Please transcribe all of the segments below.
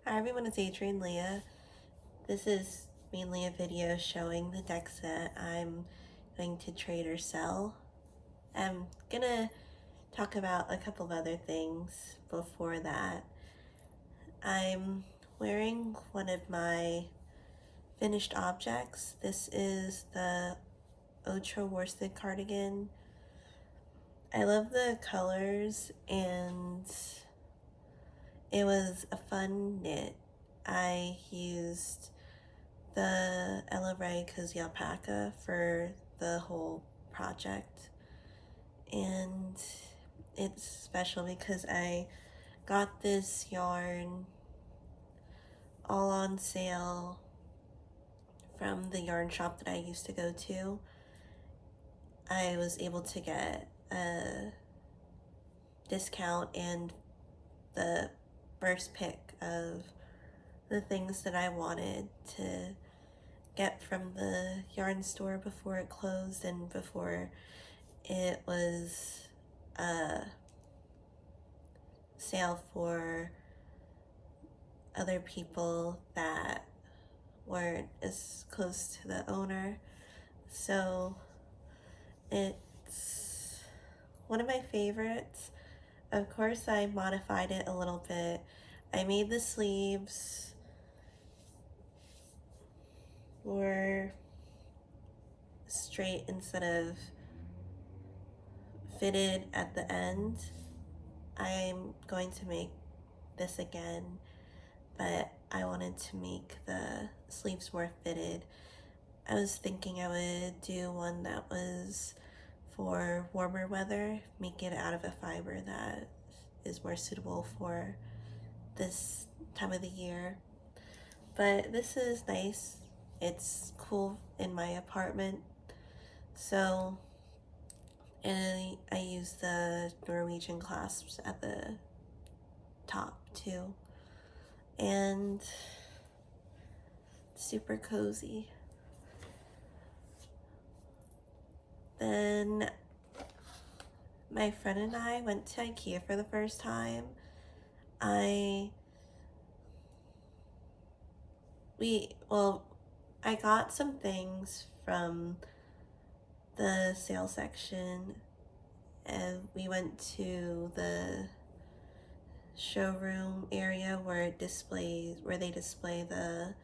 Hi everyone, it's Adrian Leah. This is mainly a video showing the decks that I'm going to trade or sell. I'm gonna talk about a couple of other things before that. I'm wearing one of my finished objects. This is the Ultra Worsted cardigan. I love the colors and it was a fun knit. I used the Ella Ray Cozy Alpaca for the whole project, and it's special because I got this yarn all on sale from the yarn shop that I used to go to. I was able to get a discount and the first pick of the things that I wanted to get from the yarn store before it closed and before it was a sale for other people that weren't as close to the owner. So it's one of my favorites. Of course, I modified it a little bit. I made the sleeves more straight instead of fitted at the end. I'm going to make this again, but I wanted to make the sleeves more fitted. I was thinking I would do one that was for warmer weather, make it out of a fiber that is more suitable for this time of the year. But this is nice. It's cool in my apartment. So, and I use the Norwegian clasps at the top too. And super cozy. Then my friend and I went to IKEA for the first time. I got some things from the sale section and we went to the showroom area where they display the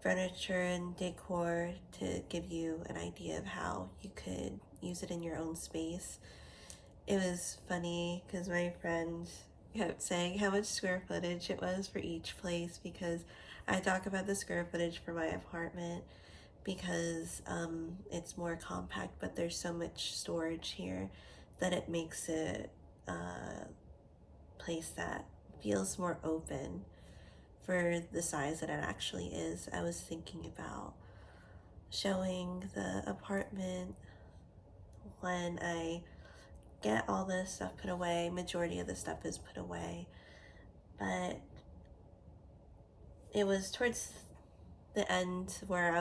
furniture and decor to give you an idea of how you could use it in your own space. It was funny because my friend kept saying how much square footage it was for each place, because I talk about the square footage for my apartment because it's more compact, but there's so much storage here that it makes it a place that feels more open for the size that it actually is. I was thinking about showing the apartment when I get all this stuff put away. Majority of the stuff is put away, but it was towards the end where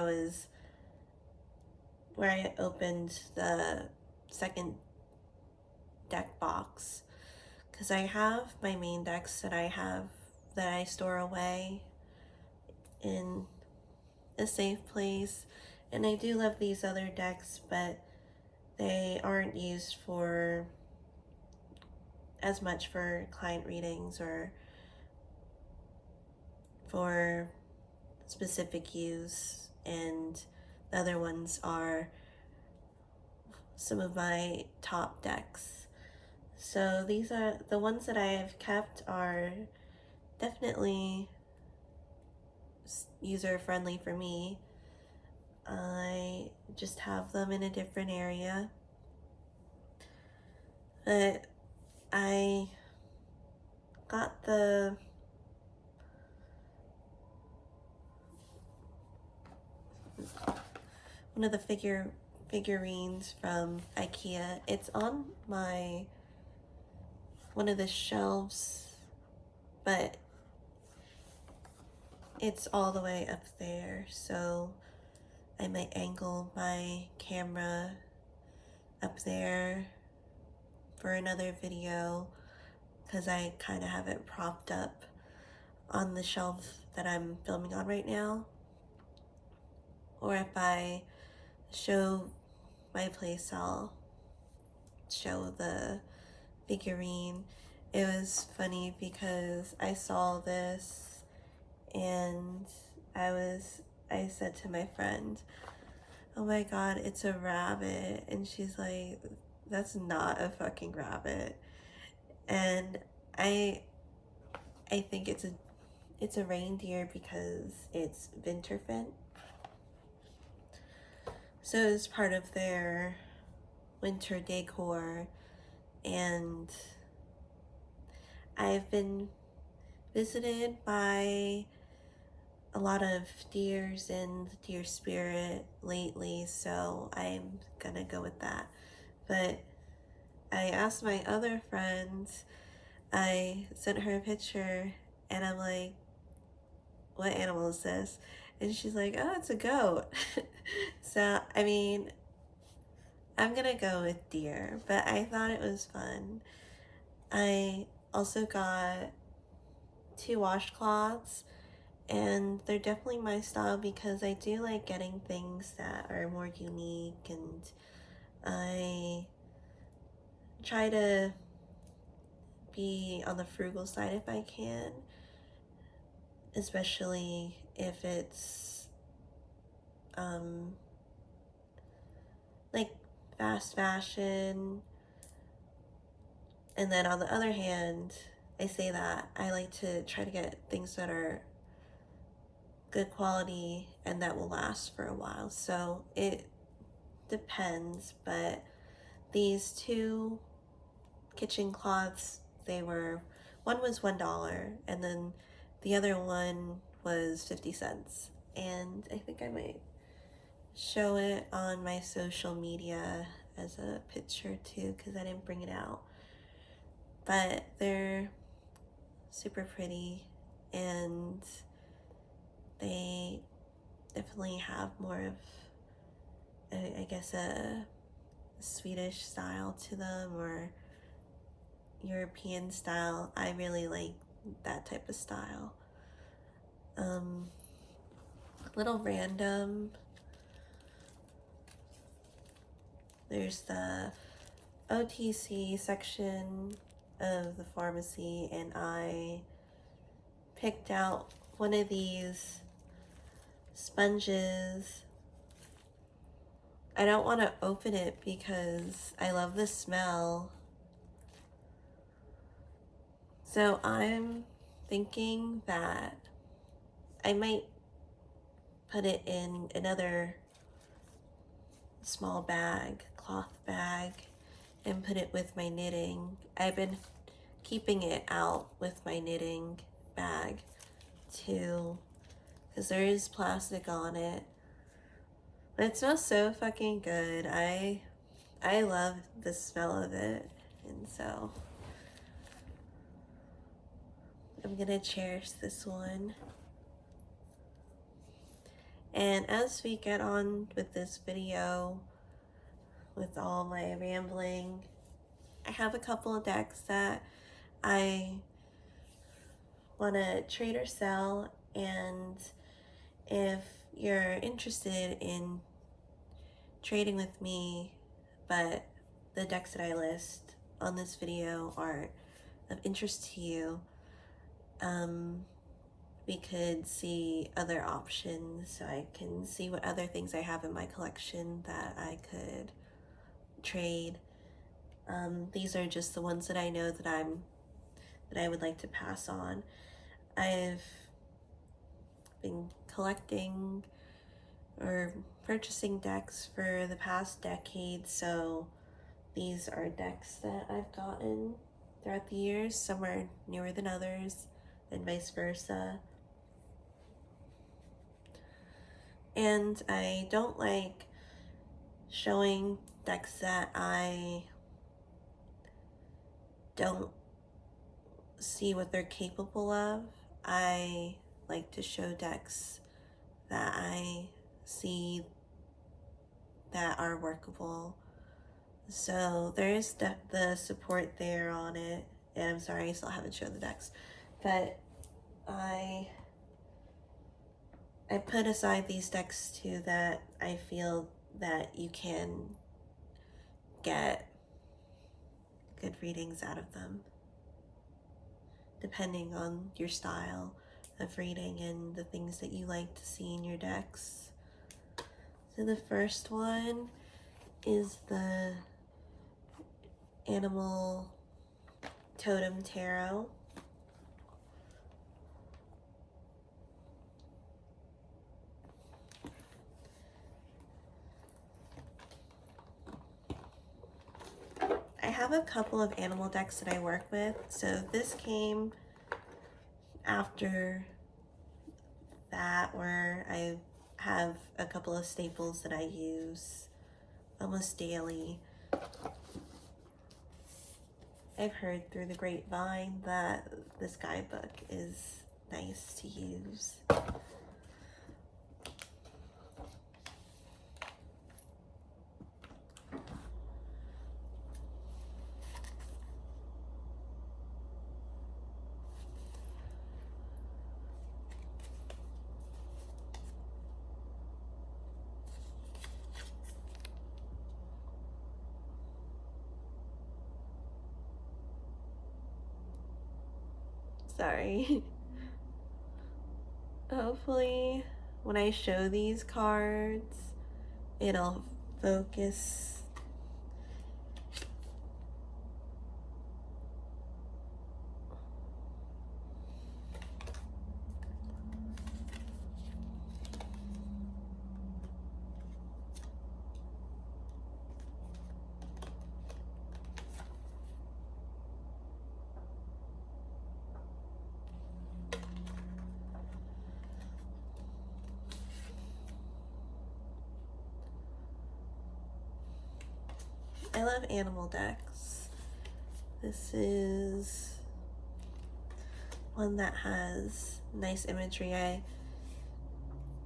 I opened the second deck box, because I have my main decks that I store away in a safe place, and I do love these other decks, but they aren't used for as much for client readings or for specific use, and the other ones are some of my top decks. So these are the ones that I have kept, are definitely user friendly for me. I just have them in a different area, but I got one of the figurines from IKEA. It's on one of the shelves, but it's all the way up there, so I might angle my camera up there for another video because I kind of have it propped up on the shelf that I'm filming on right now, or if I show my place, I'll show the figurine. It was funny because I saw this and I said to my friend, "Oh my god, it's a rabbit." And she's like, "That's not a fucking rabbit." And I think it's a reindeer because it's Winterfin. So it's part of their winter decor, and I've been visited by a lot of deers and deer spirit lately, so I'm gonna go with that. But I asked my other friends, I sent her a picture, and I'm like, "What animal is this?" And she's like, "Oh, it's a goat." So, I mean, I'm gonna go with deer, but I thought it was fun. I also got 2 washcloths, and they're definitely my style because I do like getting things that are more unique, and I try to be on the frugal side if I can, especially if it's like fast fashion. And then on the other hand, I say that I like to try to get things that are good quality and that will last for a while. So it depends, but these 2 kitchen cloths, one was $1 and then the other one was 50 cents. And I think I might show it on my social media as a picture too, because I didn't bring it out. But they're super pretty, and they definitely have more of, I guess, a Swedish style to them, or European style. I really like that type of style. Little random, there's the OTC section of the pharmacy, and I picked out one of these sponges. I don't want to open it because I love the smell. So I'm thinking that I might put it in another small bag, cloth bag, and put it with my knitting. I've been keeping it out with my knitting bag too, because there is plastic on it. But it smells so fucking good. I love the smell of it, and so I'm gonna cherish this one. And as we get on with this video, with all my rambling, I have a couple of decks that I want to trade or sell, and if you're interested in trading with me, but the decks that I list on this video are of interest to you, we could see other options, so I can see what other things I have in my collection that I could trade. These are just the ones that I know that I would like to pass on. I've been collecting or purchasing decks for the past decade, so these are decks that I've gotten throughout the years. Some are newer than others, and vice versa. And I don't like showing decks that I don't see what they're capable of. I like to show decks that I see that are workable. So there is the support there on it. And I'm sorry, I still haven't shown the decks. But I put aside these decks too that I feel that you can get good readings out of them, depending on your style of reading and the things that you like to see in your decks. So the first one is the Animal Totem Tarot. I have a couple of animal decks that I work with, so this came after that, where I have a couple of staples that I use almost daily. I've heard through the grapevine that this guidebook is nice to use. Sorry. Hopefully when I show these cards, it'll focus. I love animal decks. This is one that has nice imagery. I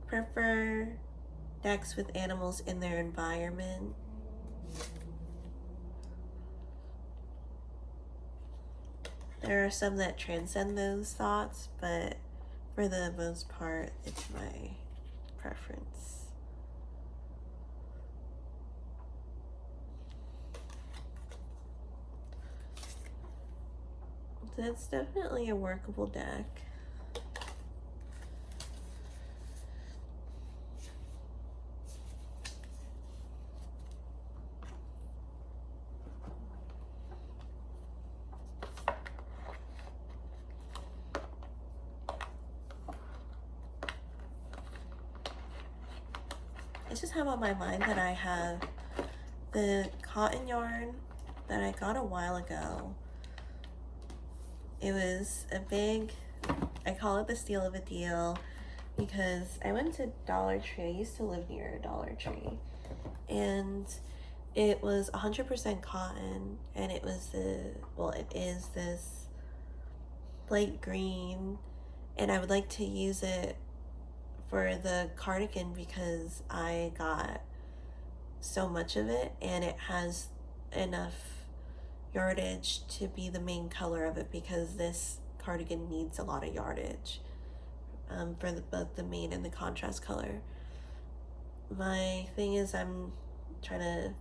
prefer decks with animals in their environment. There are some that transcend those thoughts, but for the most part, it's my preference. So it's definitely a workable deck. I just have on my mind that I have the cotton yarn that I got a while ago. It was a big, I call it the steal of a deal, because I went to Dollar Tree. I used to live near a Dollar Tree, and it was 100% cotton, and it was it is this light green, and I would like to use it for the cardigan because I got so much of it, and it has enough yardage to be the main color of it, because this cardigan needs a lot of yardage for both the main and the contrast color. My thing is I'm trying to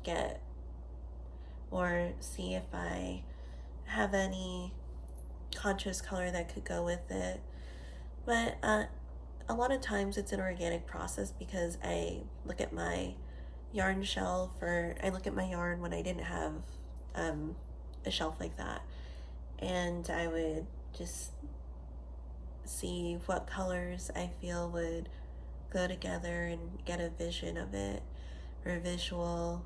get or see if I have any contrast color that could go with it, but a lot of times it's an organic process, because I look at my yarn shelf, or I look at my yarn when I didn't have a shelf like that, and I would just see what colors I feel would go together and get a vision of it, or a visual.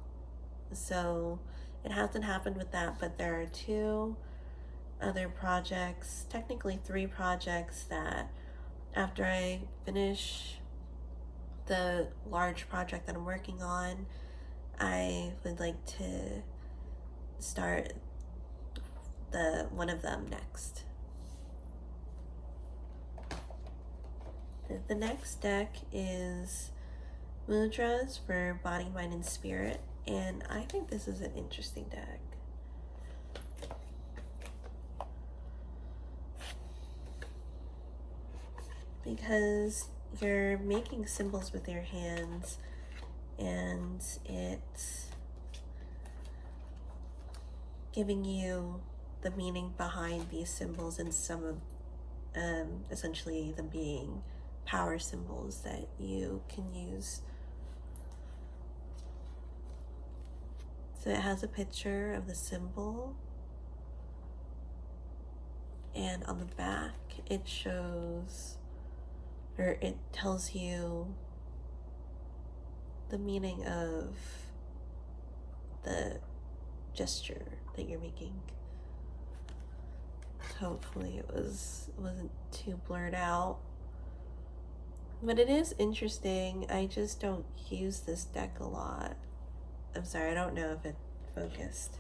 So it hasn't happened with that, but there are two other projects, technically three projects, that after I finish the large project that I'm working on, I would like to start one of them next. The next deck is Mudras for Body, Mind, and Spirit, and I think this is an interesting deck. because you're making symbols with your hands, and it's giving you the meaning behind these symbols, and some of essentially them being power symbols that you can use. So it has a picture of the symbol, and on the back it shows, or it tells you the meaning of the gesture that you're making. Hopefully it wasn't too blurred out. But it is interesting. I just don't use this deck a lot. I'm sorry, I don't know if it focused.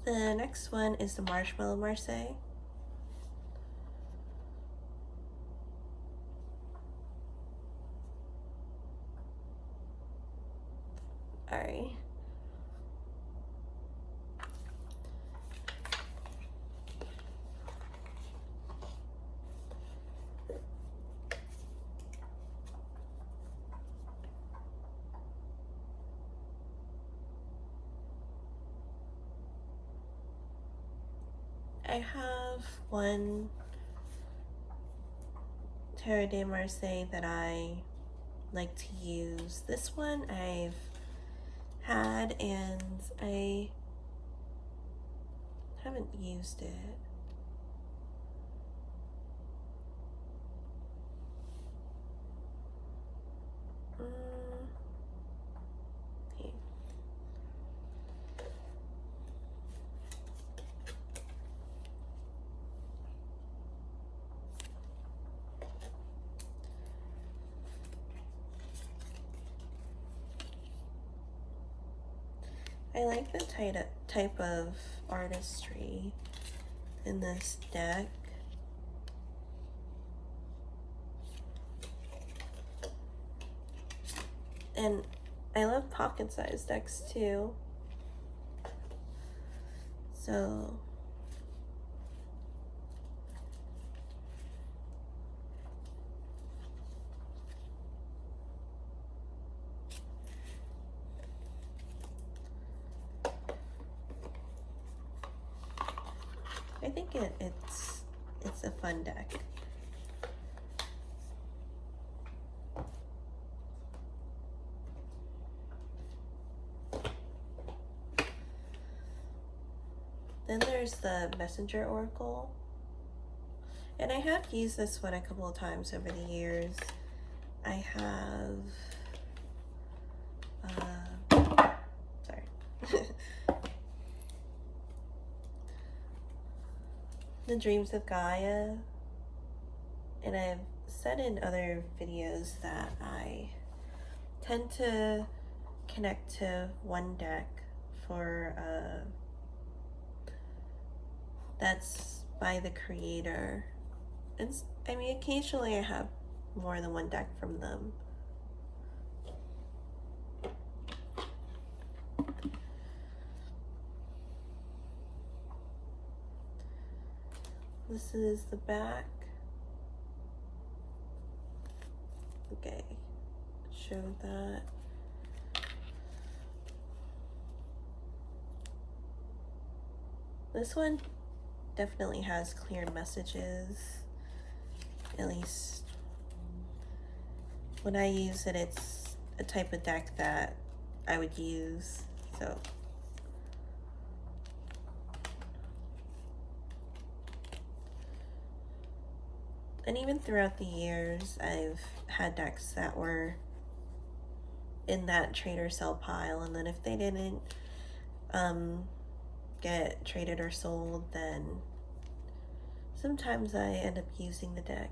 The next one is the Marshmallow Marseille. Alright. I have one Tarot de Marseille that I like to use. This one I've had and I haven't used it. Okay. I like the type of artistry in this deck. And I love pocket-sized decks too. So I think it's a fun deck. Then there's the Messenger Oracle. And I have used this one a couple of times over the years. I have, sorry. The Dreams of Gaia. And I've said in other videos that I tend to connect to one deck for, that's by the creator. And I mean, occasionally I have more than one deck from them. This is the back. I showed that. This one definitely has clear messages. At least when I use it, it's a type of deck that I would use. So and even throughout the years, I've had decks that were in that trade or sell pile, and then if they didn't get traded or sold, then sometimes I end up using the decks.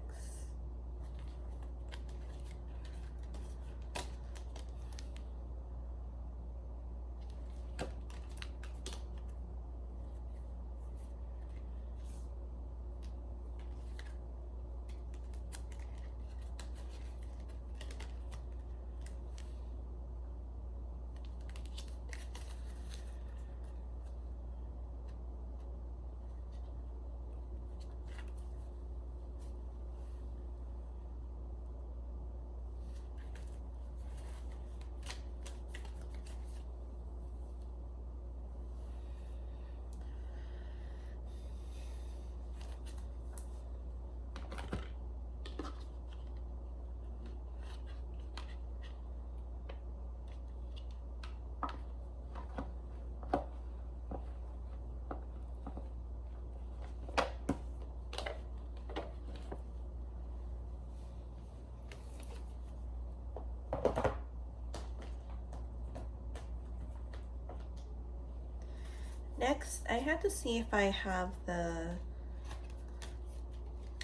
Next, I had to see if I have the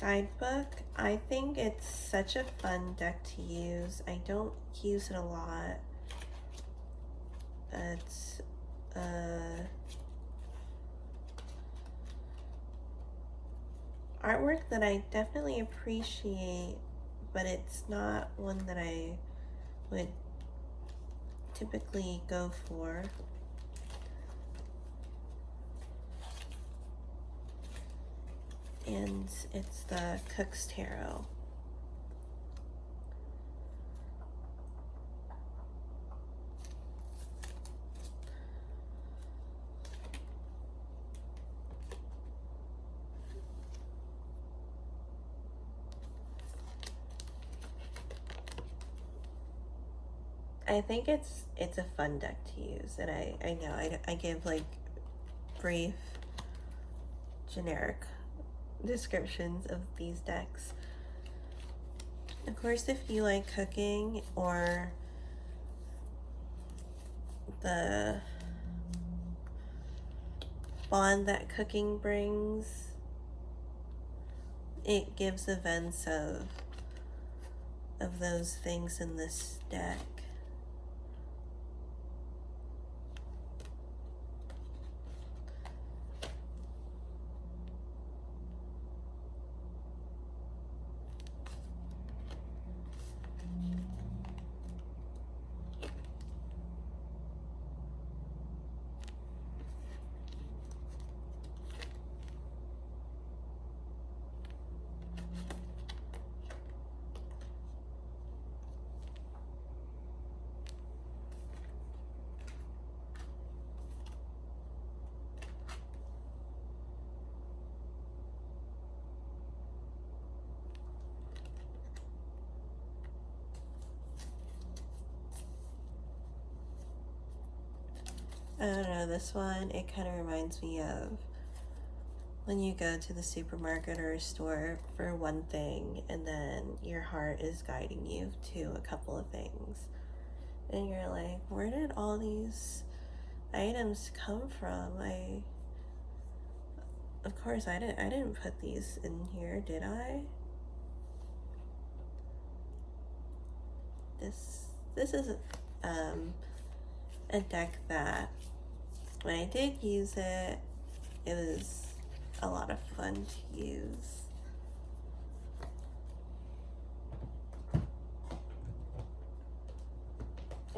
guidebook. I think it's such a fun deck to use. I don't use it a lot. It's artwork that I definitely appreciate, but it's not one that I would typically go for. And it's the Cook's Tarot. I think it's a fun deck to use, and I know I give like brief generic descriptions of these decks. Of course, if you like cooking or the bond that cooking brings, it gives events of those things in this deck. I don't know, this one, it kind of reminds me of when you go to the supermarket or a store for one thing and then your heart is guiding you to a couple of things. And you're like, where did all these items come from? Of course, I didn't put these in here, did I? This is a deck that when I did use it, it was a lot of fun to use.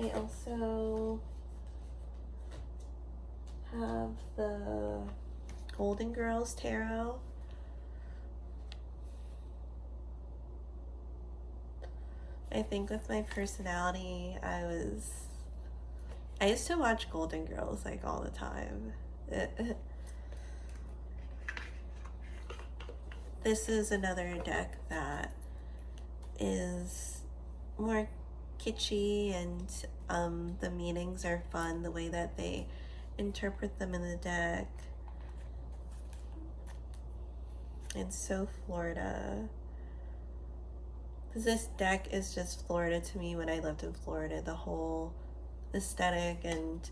I also have the Golden Girls Tarot. I think with my personality, I used to watch Golden Girls like all the time. This is another deck that is more kitschy, and the meanings are fun, the way that they interpret them in the deck. It's so Florida. This deck is just Florida to me when I lived in Florida. The whole aesthetic and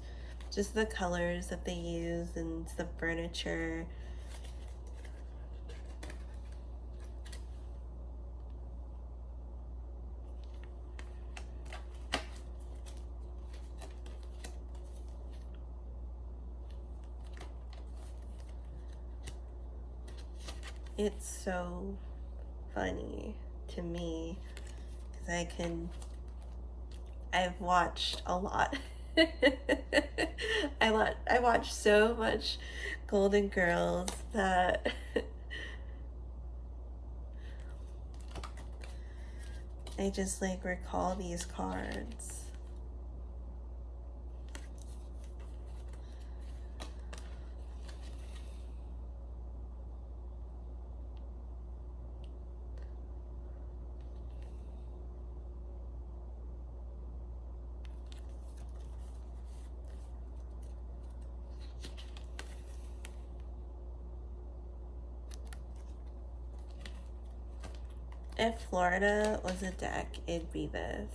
just the colors that they use and the furniture. It's so funny to me because I've watched a lot. I watched so much Golden Girls that I just like recall these cards. If Florida was a deck, it'd be this.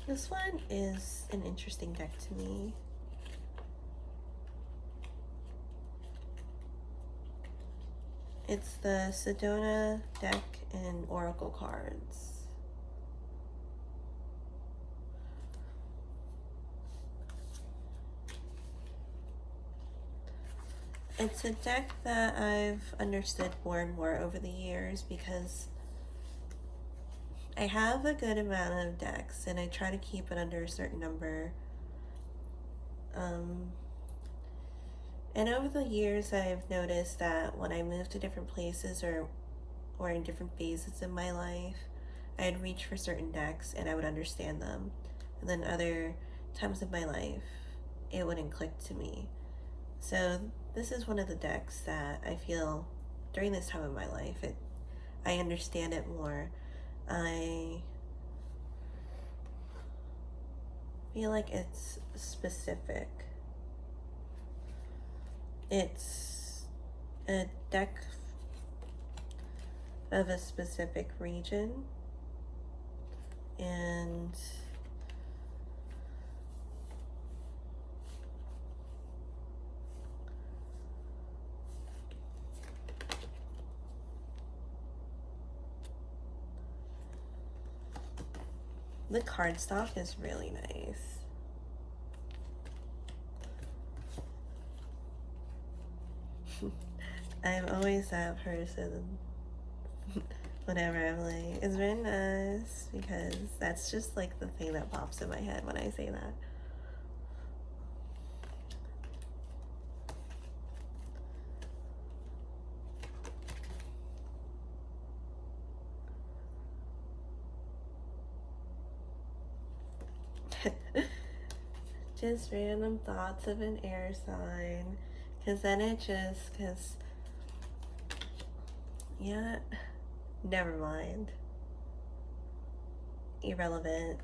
This one is an interesting deck to me. It's the Sedona deck and Oracle cards. It's a deck that I've understood more and more over the years because I have a good amount of decks and I try to keep it under a certain number. And over the years, I've noticed that when I move to different places or in different phases in my life, I'd reach for certain decks and I would understand them. And then other times of my life, it wouldn't click to me. So this is one of the decks that I feel during this time of my life, I understand it more. I feel like it's specific. It's a deck of a specific region, and the cardstock is really nice. I'm always that person whenever I'm like, it's very nice, because that's just like the thing that pops in my head when I say that. Just random thoughts of an air sign. Because then yeah, never mind. Irrelevant.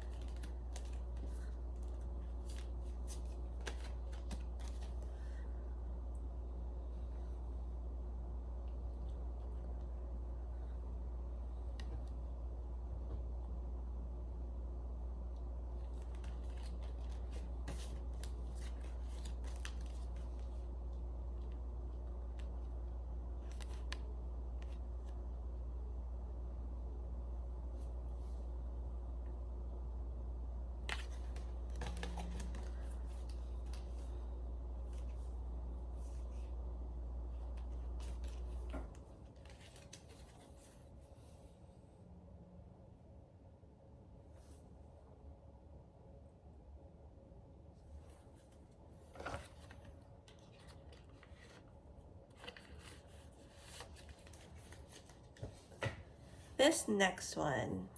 This next one,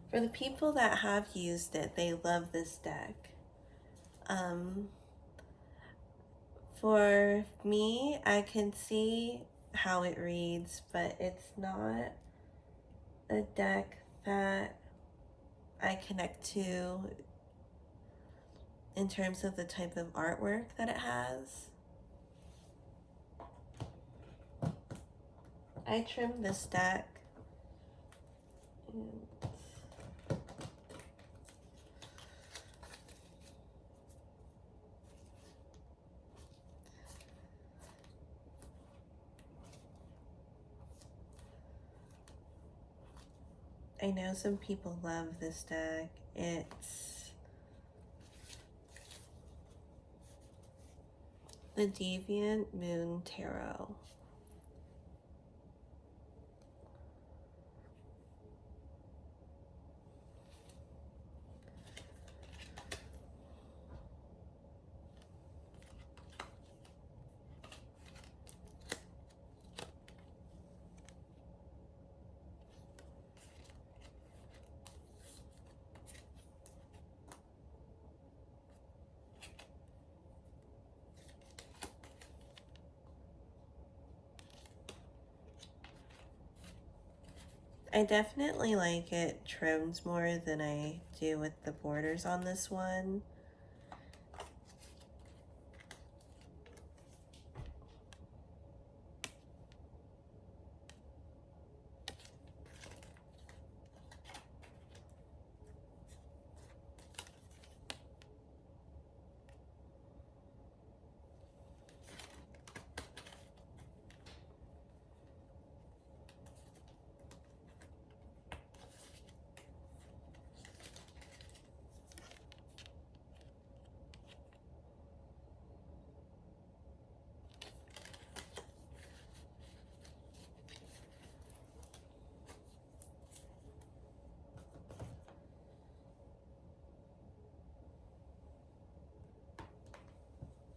for the people that have used it, they love this deck. For me, I can see how it reads, but it's not a deck that I connect to in terms of the type of artwork that it has. I trimmed this deck. I know some people love this deck. It's the Deviant Moon Tarot. I definitely like it trimmed more than I do with the borders on this one.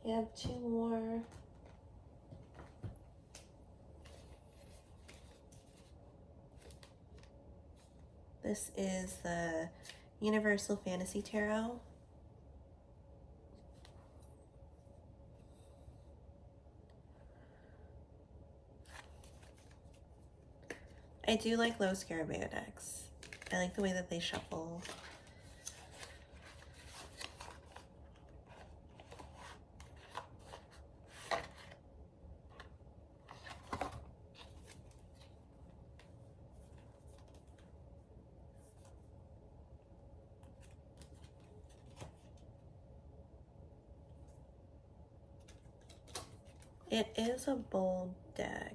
We have two more. This is the Universal Fantasy Tarot. I do like low Scarabeo decks. I like the way that they shuffle. It is a bold deck.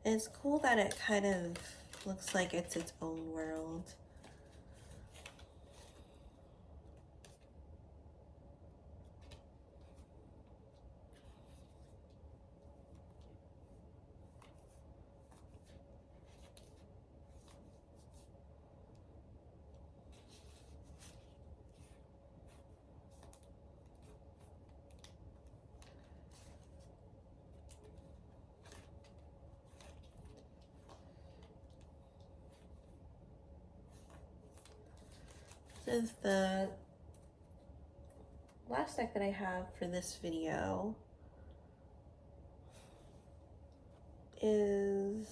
It's cool that it kind of looks like it's its own world. This is the last deck that I have for this video. Is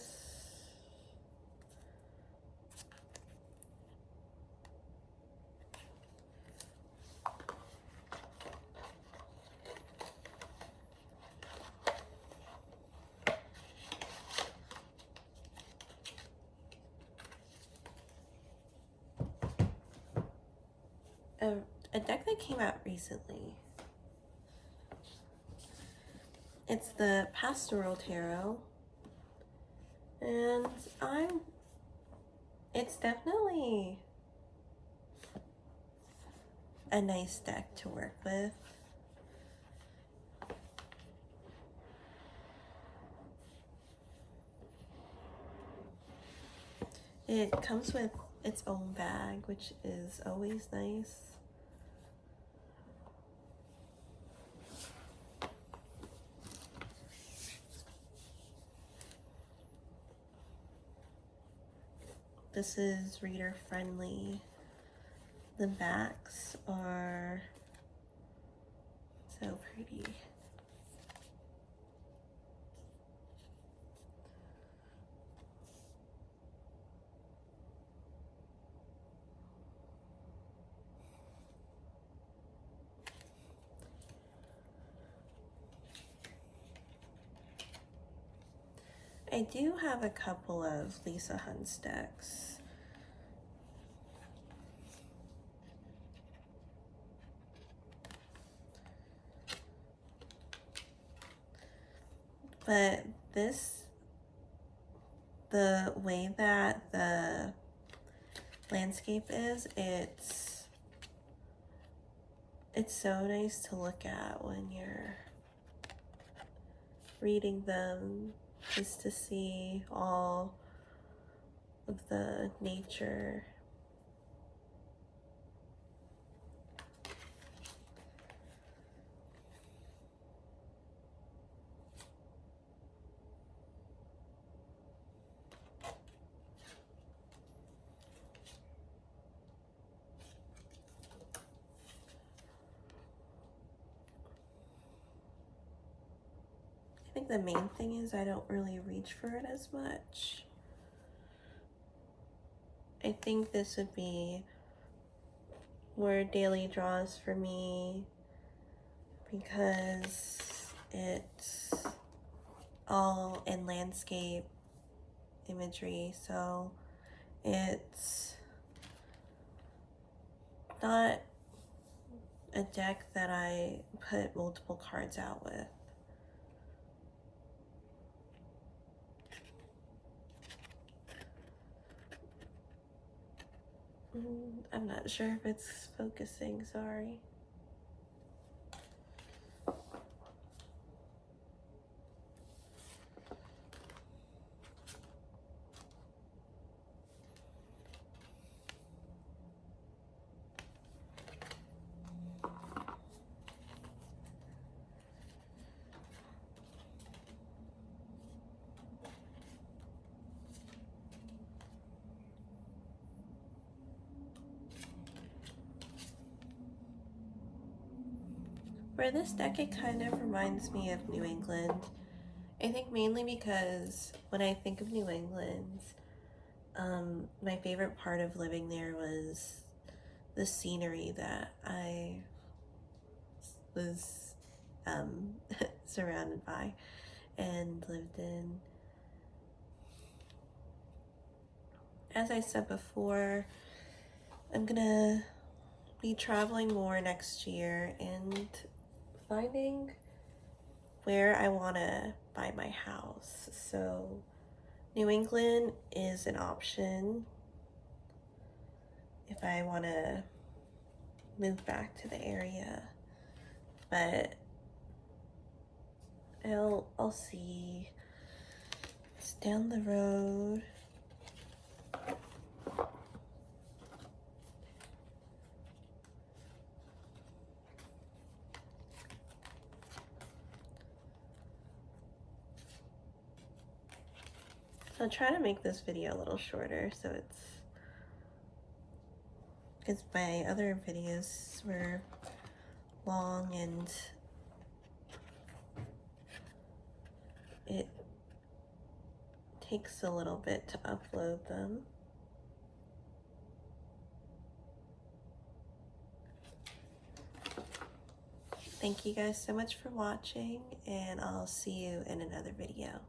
a deck that came out recently. It's the Pastoral Tarot, and it's definitely a nice deck to work with. It comes with its own bag, which is always nice. This is reader friendly. The backs are so pretty. I do have a couple of Lisa Hunt's decks. But the way that the landscape is, it's so nice to look at when you're reading them, just to see all of the nature. I think the main thing is I don't really reach for it as much. I think this would be more daily draws for me because it's all in landscape imagery, so it's not a deck that I put multiple cards out with. I'm not sure if it's focusing, sorry. For this deck, it kind of reminds me of New England. I think mainly because when I think of New England, my favorite part of living there was the scenery that I was surrounded by and lived in. As I said before, I'm gonna be traveling more next year and finding where I want to buy my house. So New England is an option if I want to move back to the area, but I'll see. It's down the road. So I'll try to make this video a little shorter so it's, because my other videos were long and it takes a little bit to upload them. Thank you guys so much for watching, and I'll see you in another video.